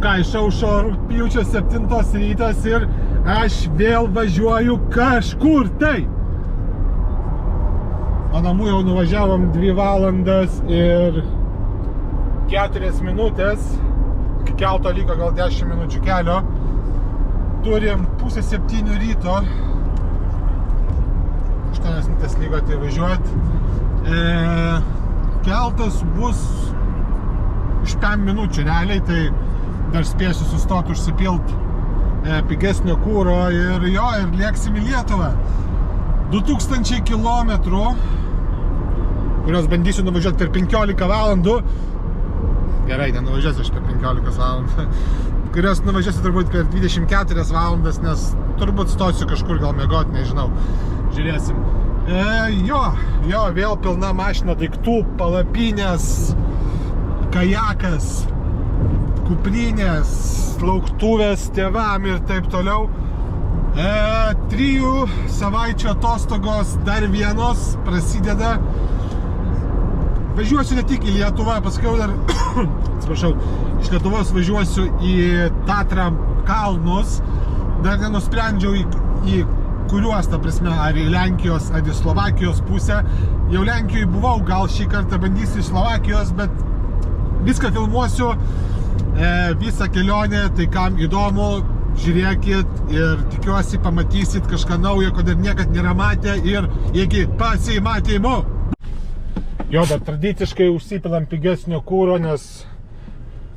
ką, išaušo rugpjūčio 7 rytas ir aš vėl važiuoju kažkur tai. O namų jau nuvažiavom 2 valandas ir 4 minutės. Iki kelto liko gal 10 minučių kelio. Turim 6:30 ryto. 8 minutės liko tai važiuot. Keltas bus už 5 minučių realiai, tai dar spėsiu sustoti užsipilt pigesnio kūro ir lėksim į Lietuvą. 2000 kilometrų, kurios bandysiu nuvažiuoti per 15 valandų. Gerai, nenuvažiuosiu aš per 15 valandų. Kurios nuvažiuosiu turbūt per 24 valandas, nes turbūt stosiu kažkur gal miegot, nežinau. Žiūrėsim. Vėl pilna mašina daiktų, palapinės, kajakas, kuprinės, lauktuvės tėvam ir taip toliau. 3 savaičių atostogos dar vienos prasideda. Važiuosiu ne tik į Lietuvą, paskiau dar, atsiprašau, iš Lietuvos važiuosiu į Tatrą kalnus. Dar nenusprendžiau į kuriuos, ta prasme, ar į Lenkijos, ar į Slovakijos pusę. Jau Lenkijoje buvau, gal šį kartą bandysiu į Slovakijos, bet viską filmuosiu, visą kelionę, tai kam įdomu, žiūrėkit ir tikiuosi pamatysit kažką naujo, ko dar niekad nėra matę ir iki pasimatymų. Dar tradiciškai užsipilam pigesnio kūro, nes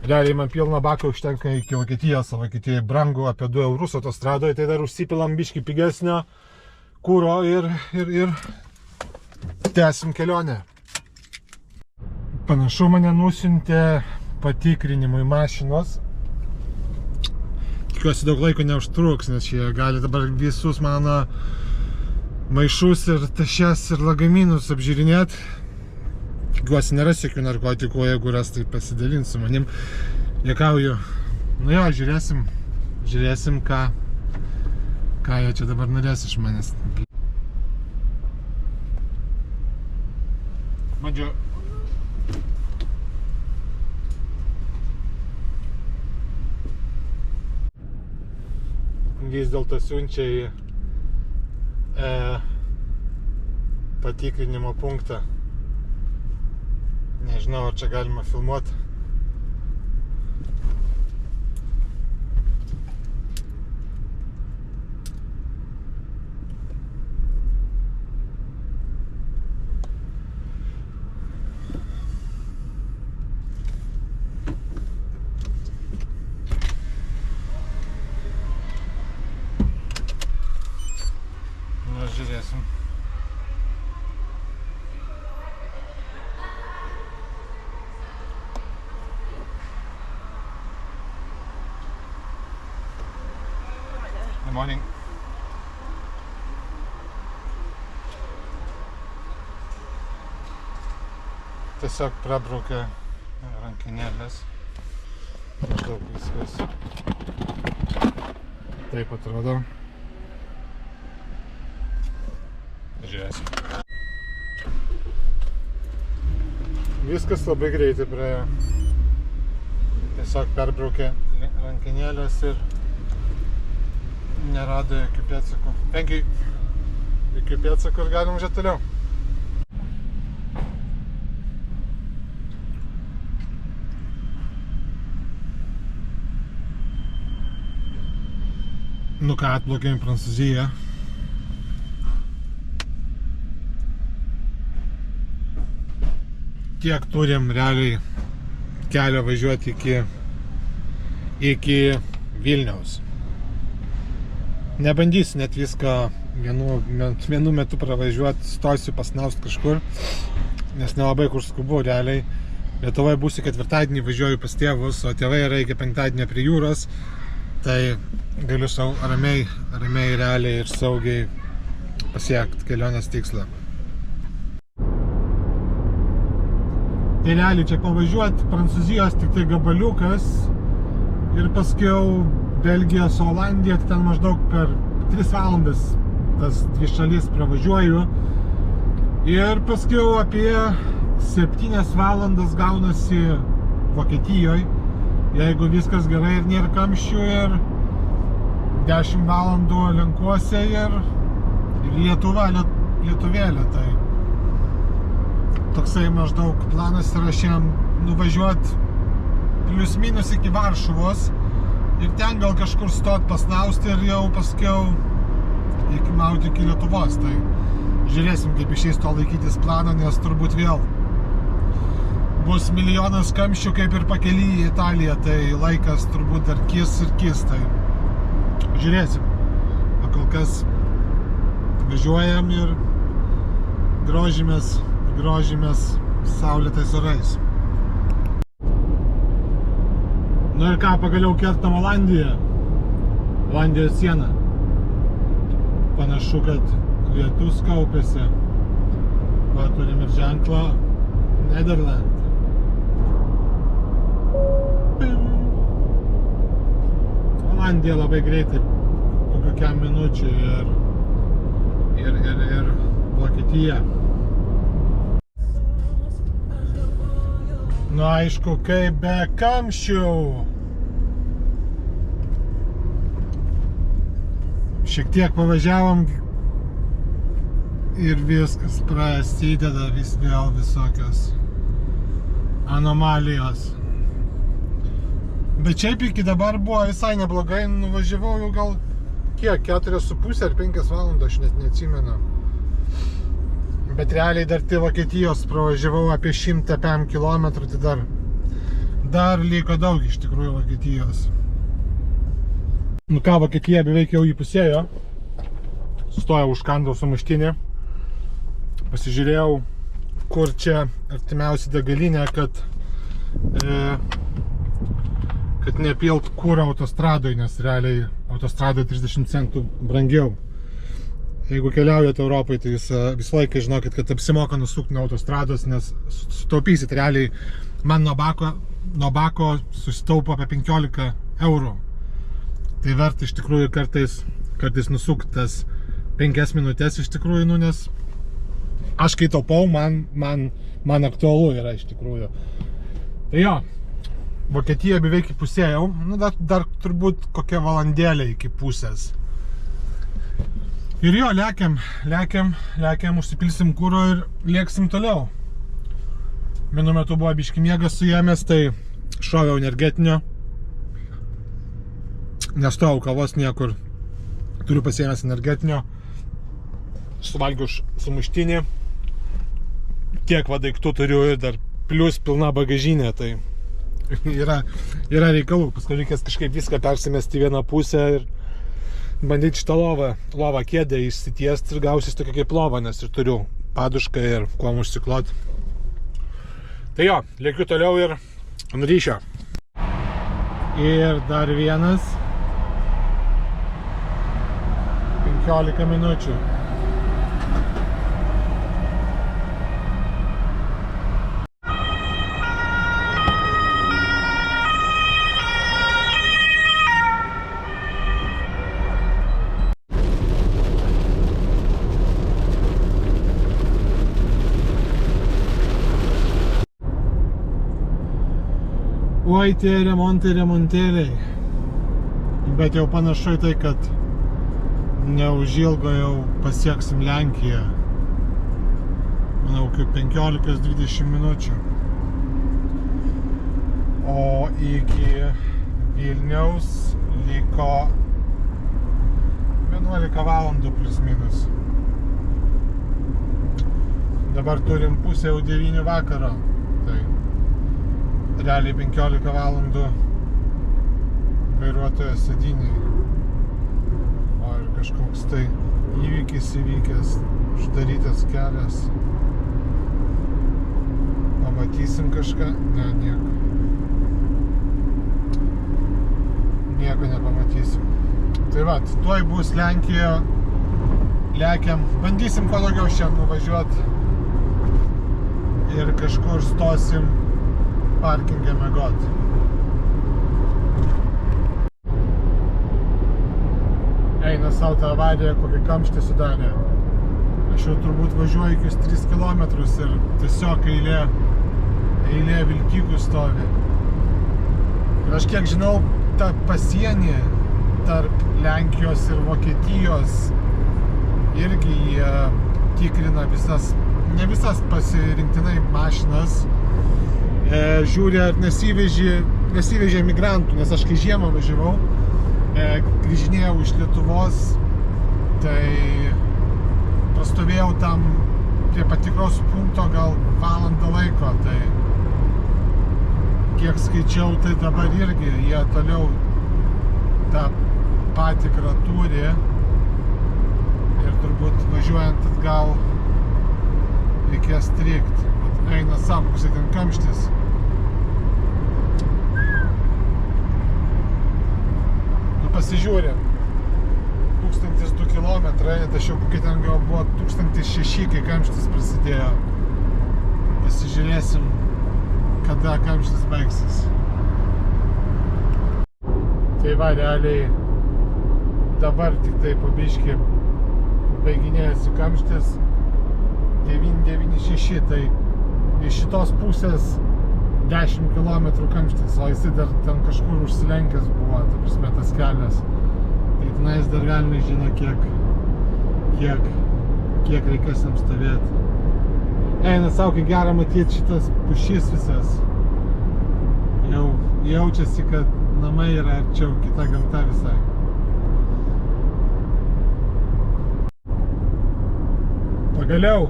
realiai man pilną baką užtenka iki Vokietijos, o Vokietijai brangu apie 2 eurus autostradoje, tai dar užsipilam biškį pigesnio kūro ir tęsim kelionę. Panašu mane nusiuntė patikrinimui mašinos. Tikiuosi daug laiko neužtruks, nes jie gali dabar visus mano maišus ir tašes ir lagaminus apžiūrinėt. Tikiuosi neras jokių narkotikų, jeigu ras, tai pasidalins su manim. Juokauju. Žiūrėsim, ką jie čia dabar norės iš manęs. Bandžiu. Vis dėlto siunčia į patikrinimo punktą. Nežinau, ar čia galima filmuoti. Žiūrėsim. Good morning. Tiesiog prabraukė rankinėlės. Maždaug viskas. Taip atrodo. Žiūrėsim. Viskas labai greitai praėjo. Tiesiog perbraukė rankinėlės ir nerado jokių pėdsakų. Jokių pėdsakų ir galim važiuoti toliau. Nu ką, atplaukėm į Prancūziją. Tiek turim realiai kelio važiuoti iki Vilniaus. Nebandysiu net viską vienu metu pravažiuoti, stosiu pasnaust kažkur, nes nelabai kur skubu realiai. Lietuvoje būsiu 4-dienį, važiuoju pas tėvus, o tėvai yra iki 5-dienio prie jūros, tai galiu ramiai realiai ir saugiai pasiekti kelionės tikslą. Tai realiai čia pavažiuoti Prancūzijos tik tai gabaliukas ir paskiau Belgija su Olandija, tai ten maždaug per 3 valandas tas 2 šalis pravažiuoju ir paskiau apie 7 valandas gaunasi Vokietijoje jeigu viskas gerai ir nėra kamščių ir 10 valandų lenkuose ir lietuvėlė, tai toksai maždaug planas yra šiandien nuvažiuoti plius minus iki Varšuvos ir ten gal kažkur stot pasnausti ir jau paskiau mauti iki Lietuvos, tai žiūrėsim, kaip išeis to laikytis planą, nes turbūt vėl bus milijonas kamščių kaip ir pakely į Italiją, tai laikas turbūt dar kis, tai žiūrėsim. O kol kas važiuojam ir grožimės saulėtais orais. Nu ir ką, pagaliau kertam Olandijos sieną. Panašu, kad lietus kaupėsi. Va, turim ir ženklą Nederland. Olandija labai greitai, po kokiam minučių ir Vokietija. Nu aišku, kaip be kamščių. Šiek tiek pavažiavom ir viskas prasideda vėl visokios anomalijos. Bet šiaip iki dabar buvo visai neblogai, nuvažiavau jau gal kiek, 4,5 ar 5 valandos, aš net neatsimenu. Bet realiai dar tai Vokietijos pravažiavau apie 100 km, tai dar liko daug iš tikrųjų Vokietijos. Nu ką, Vokietija beveik jau įpusėjo. Sustojau, užkandau sumuštinį. Pasižiūrėjau, kur čia artimiausia degalinė, kad nepilt kūrą autostradoje, nes realiai autostradoje 30 centų brangiau. Jeigu keliaujate Europai, tai visą laiką žinokit, kad apsimoka nusukti nuo autostrados, nes sutaupysit realiai. Man nuo bako susitaupo apie 15 eurų. Tai verta iš tikrųjų kartais nusuktas 5 minutės iš tikrųjų, nu, nes aš kai taupau, man aktualu yra iš tikrųjų. Tai jo, Vokietija beveik įpusėjau, nu, dar turbūt kokią valandėlę iki pusės. Ir jo, lekiam, užsipilsim kuro ir lėksim toliau. Vienu metu buvo biškį miegas suėmęs, tai šoviau energetinio. Nestojau kavos niekur, turiu pasiėmęs energetinio, suvalgiau sumuštinį, tiek va daiktų turiu ir dar plius pilna bagažinė, tai yra reikalų, paskui reikės kažkaip viską persimesti į vieną pusę ir bandyti šitą lovą kėdę išsitiesti ir gausis tokia kaip lova, nes ir turiu padušką ir kuom užsikloti. Tai jo, lėkiu toliau ir ant ryšio. Ir dar vienas 15 minučių. Oi, tie remontėliai. Bet jau panašu į tai, kad neužilgo jau pasieksim Lenkiją. Manau, kaip 15-20 minučių. O iki Vilniaus liko 11 valandų plius minus. Dabar turim pusę jau 9 vakaro. Tai realiai 15 valandų vairuotojo sėdynėje. O ir kažkoks tai įvykis įvykęs, uždarytas kelias. Pamatysim kažką? Ne, nieko. Nieko nepamatysim. Tai va, tuoj bus Lenkijoje. Lekiam. Bandysim kuo daugiau šiandien nuvažiuoti. Ir kažkur stosim parkingę miegot. Eina sau tą avariją, kokį kamštį sudarė. Aš jau turbūt važiuoju iki 3 km ir tiesiog eilė vilkikų stovi. Aš kiek žinau, ta pasienį tarp Lenkijos ir Vokietijos irgi jie tikrina visas, ne visas pasirinktinai mašinas, žiūri ar nesivežė migrantų, nes aš kai žiemą važiavau, grįžinėjau iš Lietuvos, tai prastovėjau tam prie patikros punkto gal valandą laiko, tai kiek skaičiau, tai dabar irgi jie toliau tą patikrą turi ir turbūt važiuojant atgal reikės strikt. Eina savo, koks ten kamštis. Pasižiūrėm, 1002 kilometrai, tačiau kokie ten gal buvo 1006, kai kamštis prasidėjo. Pasižiūrėsim, kada kamštis baigsis. Tai va, realiai dabar tik tai po biškį baiginėjasi kamštis 996, tai iš šitos pusės 10 km kamštis, o jisai dar ten kažkur užsilenkęs buvo, ta prasme, tas kelias. Tai tenais dar velniai žino, kiek reikės jam stovėti. Eina savo, kai gera matyti šitas pušys visas. Jau jaučiasi, kad namai yra arčiau, kita gamta visai. Pagaliau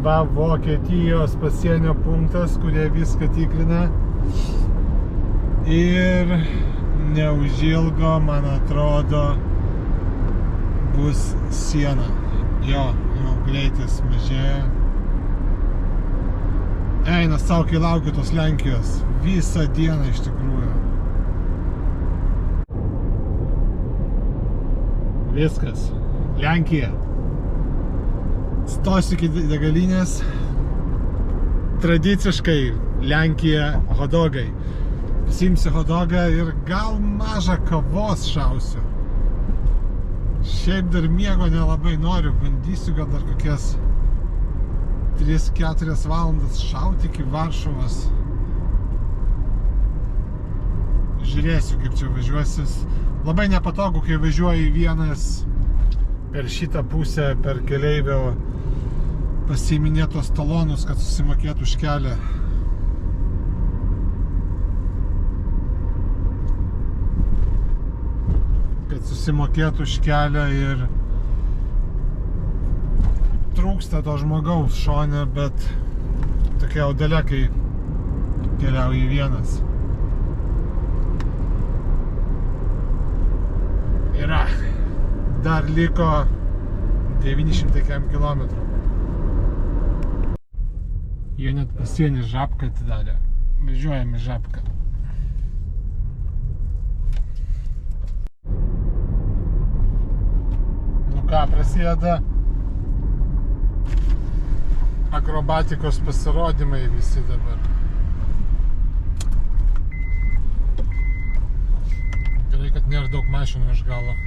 va, Vokietijos pasienio punktas, kurie viską tikrina. Ir neužilgo, man atrodo, bus siena. Jo, jau greitis mažėja. Eina savo, kai laukiu tos Lenkijos. Visą dieną iš tikrųjų. Viskas. Lenkija. Stosiu iki degalinės. Tradiciškai Lenkija hodogai. Pasimsiu hodogą ir gal mažą kavos šausiu. Šiaip dar miego nelabai noriu. Bandysiu gal dar kokias 3-4 valandas šauti iki Varšuvos. Žiūrėsiu, kaip čia važiuosis. Labai nepatogu, kai važiuoju vienas per šitą pusę, per keleivio pasiiminėtos talonus, kad susimokėtų už kelią. Kad susimokėtų už kelią ir trūksta to žmogaus šone, bet tokia audelė, kai keliauji vienas. Yra. Dar liko 900 km. Jie net pasienį Žabką atidarė. Važiuojame Žabką. Nu ką, prasideda akrobatikos pasirodymai visi dabar. Gerai, kad nėra daug mašinų iš galo.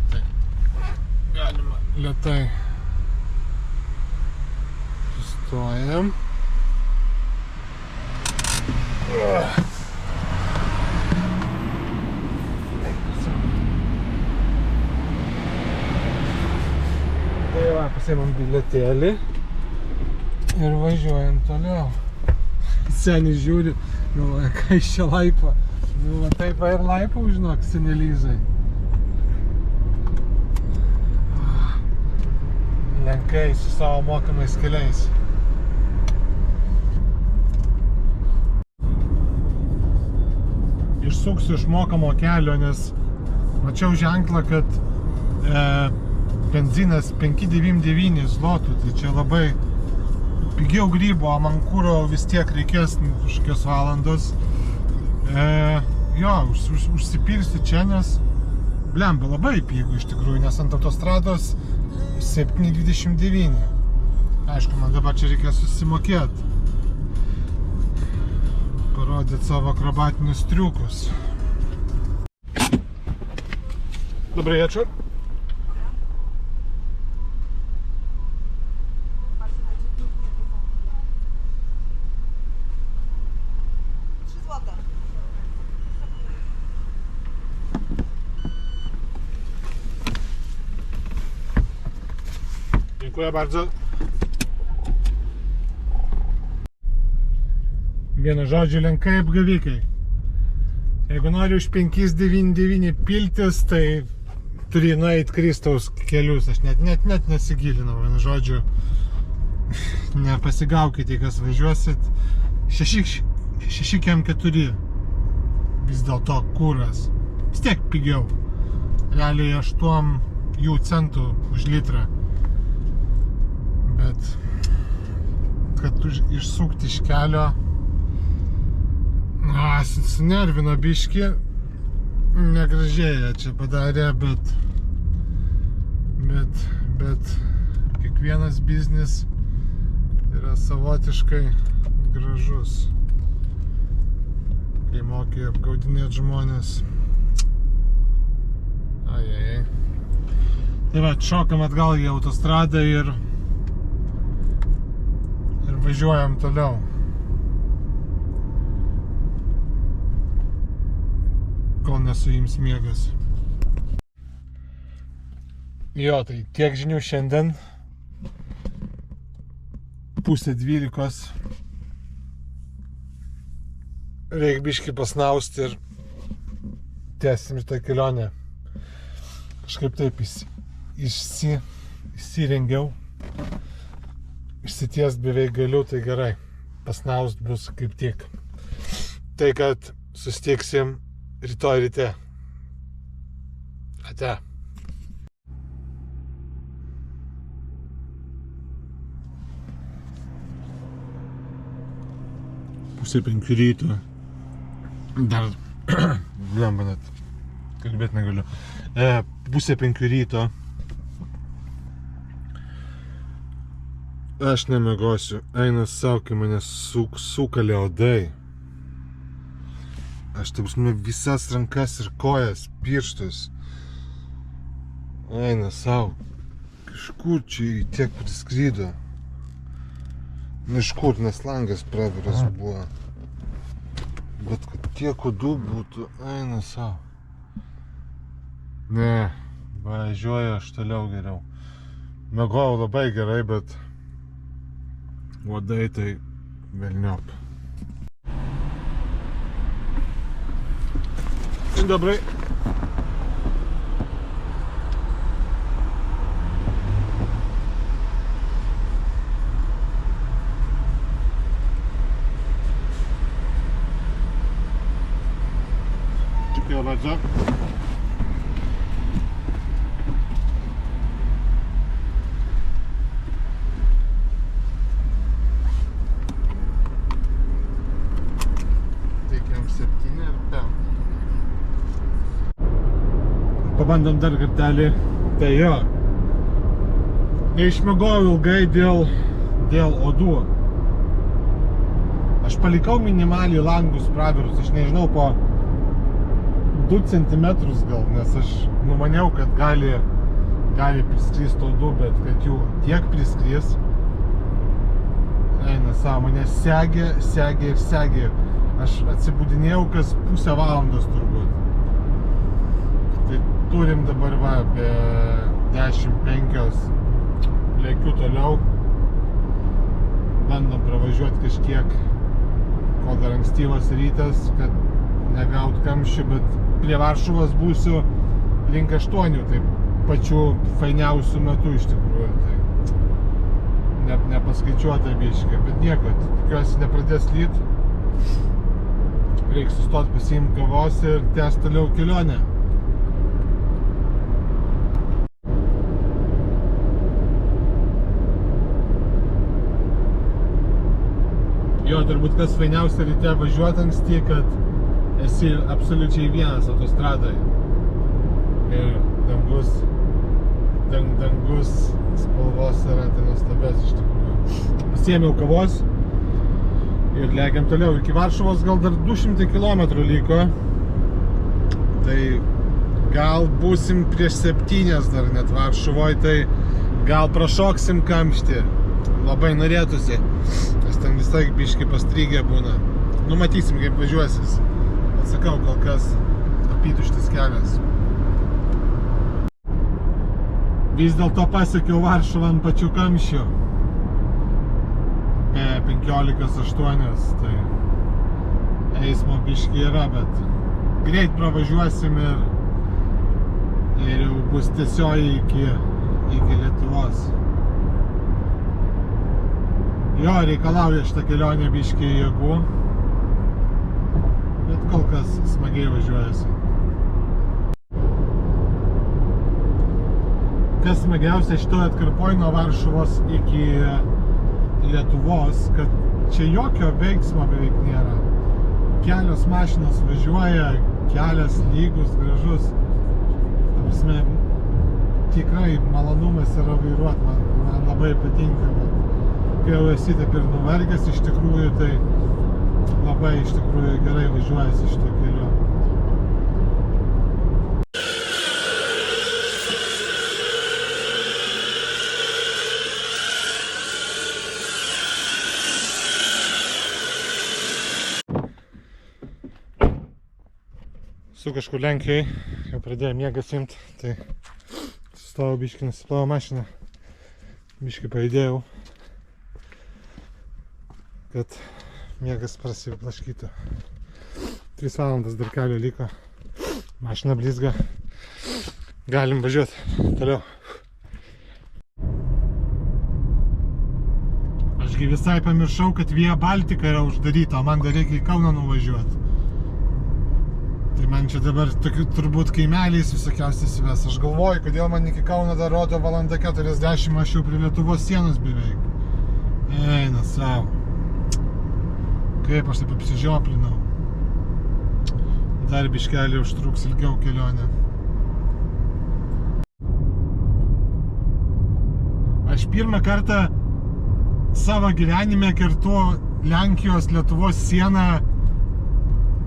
Tai galima lėtai. Sustojam. Tai va, pasiimam bilietėlį ir važiuojam toliau. Senis žiūri, galvoja, ką iš čia laipo. Nu, va taip va ir laipau, žinok, senelizai. Lenkai su savo mokamais keliais. Išsuksiu iš mokamo kelio, nes mačiau ženklą, kad benzinas 5,99 zlotų, tai čia labai pigiau grybo, o man kuro vis tiek reikės kažkokios valandos. Jo, užsipilsiu čia, nes blemba labai pigų iš tikrųjų, nes ant autostrados 7,29. Aišku, man dabar čia reikės susimokėti. Parodyti savo akrobatinius triukus. Dobry wieczór. Dziękuję bardzo. Vienu žodžiu, lenkai apgavikai. Jeigu nori už 5,99 piltis, tai turi nueiti Kristaus kelius. Aš net nesigilinau. Vienu žodžiu, nepasigaukite, kas važiuosit. 6,4 vis dėlto kuras. Vis tiek pigiau. Realiai 8 centų už litrą. Bet kad išsukti iš kelio, sunervino biškį, negražiai čia padarė, bet kiekvienas biznis yra savotiškai gražus, kai moki apgaudinėti žmonės. Ajajai. Tai va, šokam atgal į autostradą ir važiuojam toliau. Kol nesuims miegas. Jo, tai tiek žinių šiandien. 11:30. Reik biškį pasnausti ir tęsim šitą kelionę. Kažkaip taip įsirengiau. Išsitiest beveik galiu, tai gerai. Pasnaust bus kaip tik. Tai kad susitiksim rytoj ryte. Ate. 4:30 ryto. Dar blemba net. Kalbėti negaliu. 4:30 ryto. Aš nemegosiu. Eina savo, kai mane sukalė odai. Aš taip visas rankas ir kojas, pirštus. Eina savo. Kažkur čia tiek priskrydo. Iš kur, nes langas praviras buvo. Bet kad tiek odų būtų, eina savo. Ne, važiuoju aš toliau geriau. Megojau labai gerai, bet uodai tai velniop. Dzień dobry. Dziękuję bardzo. Pabandom dar kartelį. Tai jo. Neišmiegojau ilgai dėl odų. Aš palikau minimaliai langus pravirus. Aš nežinau, po 2 cm gal, nes aš numaniau, kad gali priskristi odų, bet kad jų tiek priskris. Eina savo, mane segė. Aš atsibudinėjau kas pusę valandos turbūt. Tai turim dabar va apie 10:05. Lėkiu toliau. Bandom pravažiuoti kažkiek, kol dar ankstyvas rytas, kad negaut kamščių, bet prie Varšuvos būsiu link 8, tai pačiu fainiausiu metu iš tikrųjų. Tai nepaskaičiuota biškė, bet nieko, tikiuosi nepradės lyt. Reikia sustoti, pasiimti kavos ir tęsti toliau kelionę. Jo, turbūt kas fainiausia ryte važiuoti anksti, kad esi absoliučiai vienas autostradai. Ir dangus spalvos yra tai nuostabės iš tikrųjų. Pasiėmiau kavos ir lekiam toliau. Iki Varšuvos gal dar 200 km liko. Tai gal būsim prieš 7 dar net Varšuvoje, tai gal prašoksim kamštį. Labai norėtųsi. Nes ten visai biškai pastrygę būna. Numatysim, kaip važiuosis. Atsakau, kol kas apytuštis kelias. vis dėlto pasiekiau Varšuvą ant pačių kamščių. 15:08, tai eismo biški yra, bet greit pravažiuosim ir jau bus tiesioji iki Lietuvos. Jo, reikalauja šitą kelionę biški jėgų, bet kol kas smagiai važiuojasi. Kas smagiausia šitoje atkarpoje nuo Varšuvos iki Lietuvos, kad čia jokio veiksmo beveik nėra. Kelios mašinos važiuoja, kelias lygus, gražus. Ta prasme, tikrai malonumas yra vairuoti, man labai patinka, bet kai jau esi taip ir nuvargęs iš tikrųjų, tai labai iš tikrųjų gerai važiuojasi šito keliu. Su kažkur Lenkijai, jau pradėjo miegas imt, tai sustojau biškį, nusiplovau mašiną, biškį pajudėjau, kad miegas prasiplaškytų. 3 valandas dar kelio liko, mašina blizga, galim važiuoti toliau. Ašgi visai pamiršau, kad Via Baltica yra uždaryta, o man dar reikia į Kauną nuvažiuoti. Tai man čia dabar tokių turbūt kaimeliais visokiausiai įsives. Aš galvoju, kodėl man iki Kauno dar rodo 1:40, aš jau prie Lietuvos sienos beveik. Eina savo. Kaip aš taip apsižioplinau. Dar biškelį užtruks ilgiau kelionę. Aš pirmą kartą savo gyvenime kertu Lenkijos Lietuvos sieną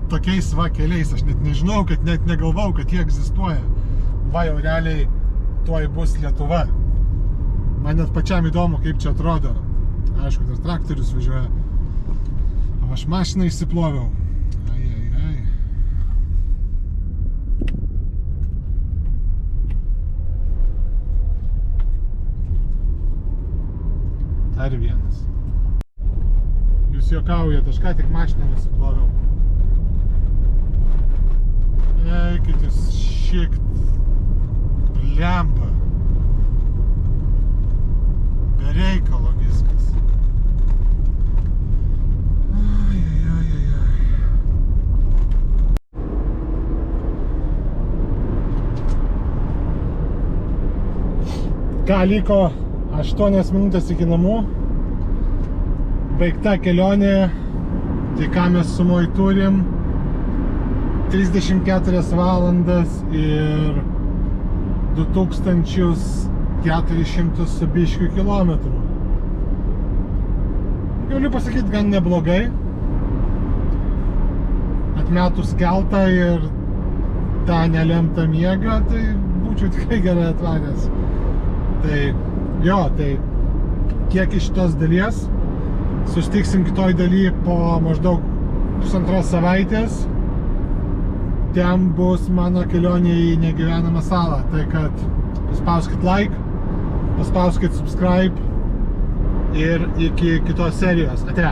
tokiais va keliais. Aš net nežinau, kad net negalvau, kad jie egzistuoja. Va jau realiai tuoj bus Lietuva. Man net pačiam įdomu, kaip čia atrodo. Aišku, dar traktorius važiuoja. O aš mašiną išsiploviau. Ai. Dar vienas. Jūs juokaujat, aš ką tik mašiną nusiploviau. Eikit jūs šiek blemba. Be reikalo viskas. Ai. Ką liko 8 minutės iki namų. Baigta kelionė. Tai ką mes sumoj turim? 34 valandas ir 2400 su biškiu kilometrų. Galiu pasakyti, gan neblogai. Atmetus keltą ir tą nelemtą miegą, tai būčiau tikrai gerai atvaręs. Tai jo, tai kiek iš šitos dalies. Susitiksim kitoj daly po maždaug 1,5 savaitės. Ten bus mano kelionė į negyvenamą salą. Tai kad paspauskit like, paspauskit subscribe ir iki kitos serijos. Ate.